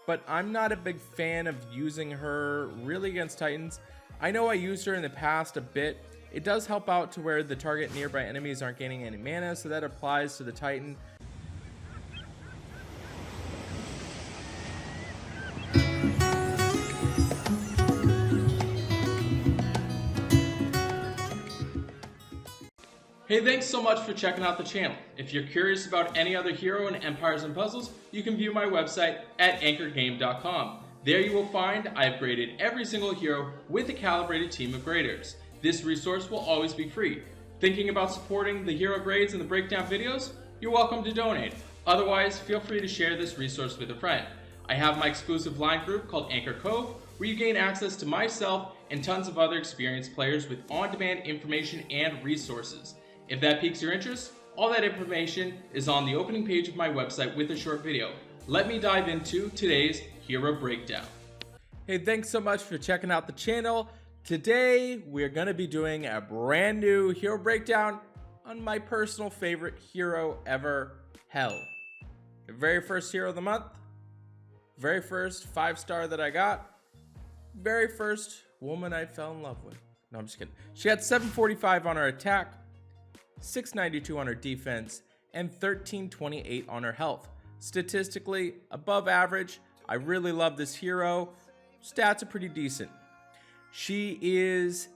but I'm not a big fan of using her really against Titans. I know I used her in the past a bit. It does help out to where the target nearby enemies aren't gaining any mana, so that applies to the Titan. Hey, thanks so much for checking out the channel. If you're curious about any other hero in Empires and Puzzles, you can view my website at anchorgame.com. There you will find I've graded every single hero with a calibrated team of graders. This resource will always be free. Thinking about supporting the hero grades and the breakdown videos? You're welcome to donate. Otherwise, feel free to share this resource with a friend. I have my exclusive line group called Anchor Cove, where you gain access to myself and tons of other experienced players with on-demand information and resources. If that piques your interest, all that information is on the opening page of my website with a short video. Let me dive into today's hero breakdown. Hey, thanks so much for checking out the channel. Today, we're going to be doing a brand new hero breakdown on my personal favorite hero ever, Hel. The very first hero of the month, very first 5-star that I got, very first woman I fell in love with. No, I'm just kidding. She had 745 on her attack, 692 on her defense, and 1328 on her health. Statistically, above average. I really love this hero. Stats are pretty decent. She is,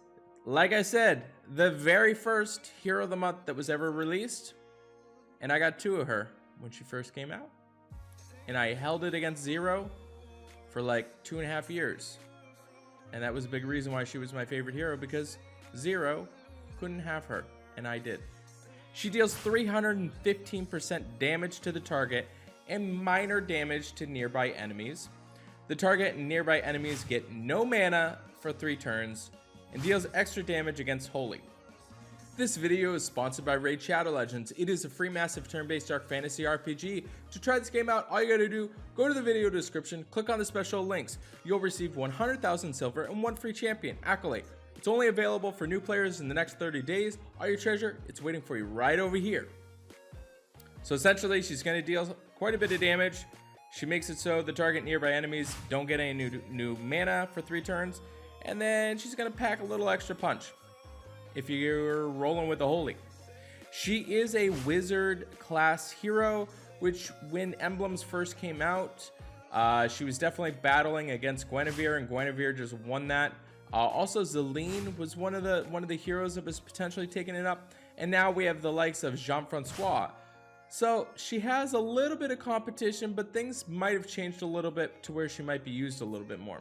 like I said, the very first hero of the month that was ever released. And I got 2 of her when she first came out. And I held it against Zero for like 2.5 years. And that was a big reason why she was my favorite hero, because Zero couldn't have her, and I did. She deals 315% damage to the target and minor damage to nearby enemies. The target and nearby enemies get no mana for 3 turns and deals extra damage against Holy. This video is sponsored by Raid Shadow Legends. It is a free massive turn-based dark fantasy RPG. To try this game out, all you gotta do, go to the video description, click on the special links. You'll receive 100,000 silver and 1 free champion, Accolade. It's only available for new players in the next 30 days. All your treasure, it's waiting for you right over here. So essentially, she's going to deal quite a bit of damage. She makes it so the target nearby enemies don't get any new mana for 3 turns. And then she's going to pack a little extra punch if you're rolling with the Holy. She is a wizard class hero, which when emblems first came out, she was definitely battling against Guinevere, and Guinevere just won that. Also, Zelene was one of the heroes that was potentially taking it up, and now we have the likes of Jean-Francois. So she has a little bit of competition, but things might have changed a little bit to where she might be used a little bit more.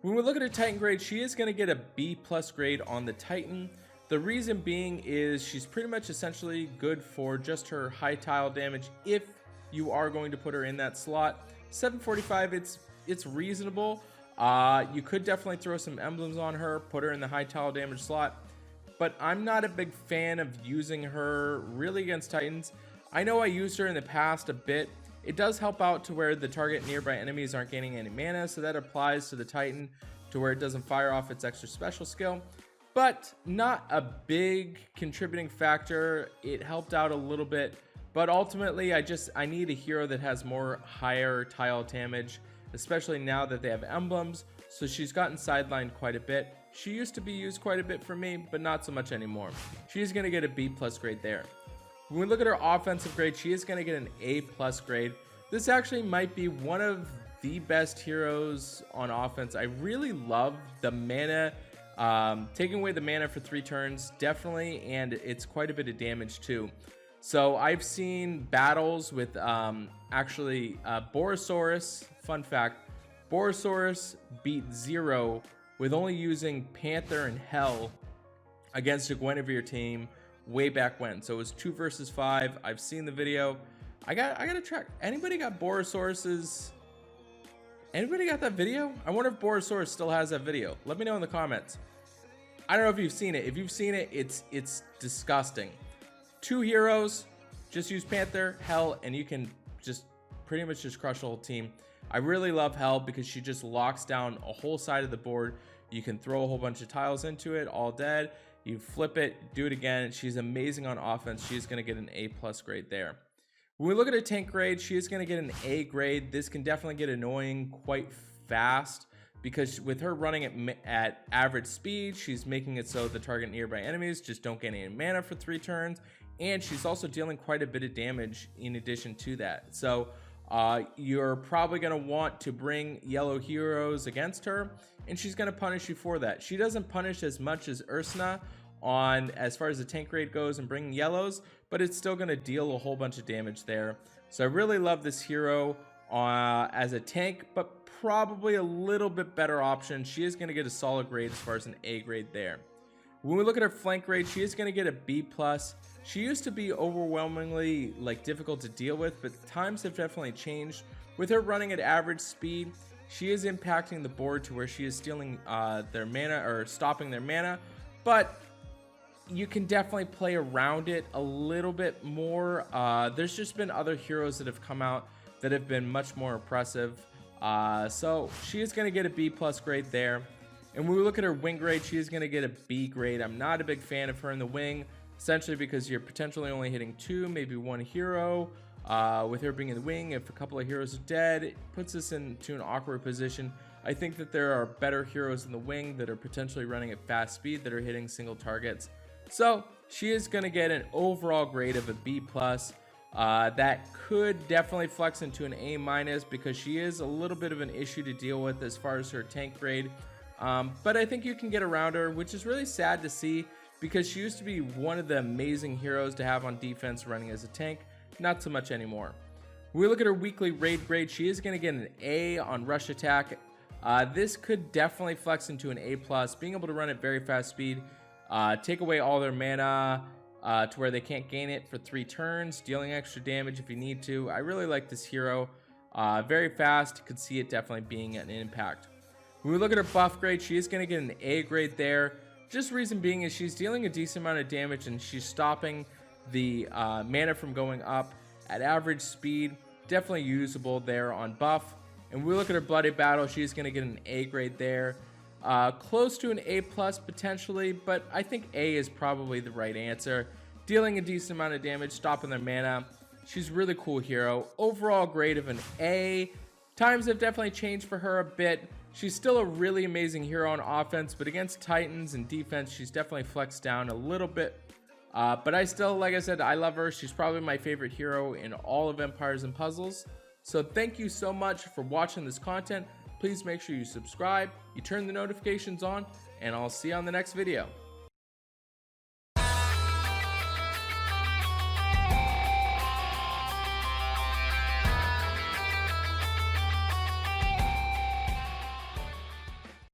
When we look at her Titan grade, she is going to get a B+ grade on the Titan. The reason being is she's pretty much essentially good for just her high tile damage if you are going to put her in that slot. 745, it's reasonable. You could definitely throw some emblems on her, put her in the high tile damage slot, but I'm not a big fan of using her really against Titans. I know I used her in the past a bit. It does help out to where the target nearby enemies aren't gaining any mana, so that applies to the Titan to where it doesn't fire off its extra special skill, but not a big contributing factor. It helped out a little bit, but ultimately I need a hero that has more higher tile damage, especially now that they have emblems. So she's gotten sidelined quite a bit. She used to be used quite a bit for me, but not so much anymore. She's going to get a B+ grade there. When we look at her offensive grade, she is going to get an A+ grade. This actually might be one of the best heroes on offense. I really love the mana. Taking away the mana for 3 turns, definitely, and it's quite a bit of damage too. So I've seen battles with Borosaurus. Fun fact, Borosaurus beat Zero with only using Panther and Hel against a Guinevere team way back when. So it was 2 versus 5. I've seen the video. I gotta track. Anybody got Borosaurus's? Anybody got that video? I wonder if Borosaurus still has that video. Let me know in the comments. I don't know if you've seen it. If you've seen it, it's disgusting. 2 heroes, just use Panther, Hel, and you can just pretty much just crush the whole team. I really love Hel because she just locks down a whole side of the board. You can throw a whole bunch of tiles into it, all dead. You flip it, do it again. She's amazing on offense. She's going to get an A+ grade there. When we look at her tank grade, she is going to get an A grade. This can definitely get annoying quite fast because with her running at average speed, she's making it so the target nearby enemies just don't get any mana for 3 turns. And she's also dealing quite a bit of damage in addition to that. So you're probably going to want to bring yellow heroes against her, and she's going to punish you for that. She doesn't punish as much as Ursina on as far as the tank grade goes and bringing yellows, but it's still going to deal a whole bunch of damage there. So I really love this hero as a tank, but probably a little bit better option. She is going to get a solid grade as far as an A grade there. When we look at her flank grade, she is going to get a B+. She used to be overwhelmingly difficult to deal with, but times have definitely changed. With her running at average speed, she is impacting the board to where she is stealing their mana or stopping their mana, but you can definitely play around it a little bit more. There's just been other heroes that have come out that have been much more impressive. So she is going to get a B+ grade there. And when we look at her wing grade, she is going to get a B grade. I'm not a big fan of her in the wing, essentially because you're potentially only hitting 2, maybe 1 hero. With her being in the wing, if a couple of heroes are dead, it puts us into an awkward position. I think that there are better heroes in the wing that are potentially running at fast speed that are hitting single targets. So she is going to get an overall grade of a B+. That could definitely flex into an A- because she is a little bit of an issue to deal with as far as her tank grade. But I think you can get around her, which is really sad to see because she used to be one of the amazing heroes to have on defense running as a tank. Not so much anymore. When we look at her weekly raid grade, she is going to get an A on rush attack. This could definitely flex into an A+, being able to run at very fast speed, take away all their mana to where they can't gain it for 3 turns, dealing extra damage if you need to. I really like this hero. Very fast, could see it definitely being an impact. When we look at her buff grade, she is going to get an A grade there. Just reason being is she's dealing a decent amount of damage and she's stopping the mana from going up at average speed. Definitely usable there on buff. And we look at her bloody battle, she's going to get an A grade there. Close to an A+ potentially, but I think A is probably the right answer. Dealing a decent amount of damage, stopping their mana. She's a really cool hero. Overall grade of an A. Times have definitely changed for her a bit. She's still a really amazing hero on offense, but against Titans and defense, she's definitely flexed down a little bit. But I still, like I said, I love her. She's probably my favorite hero in all of Empires and Puzzles. So thank you so much for watching this content. Please make sure you subscribe, you turn the notifications on, and I'll see you on the next video.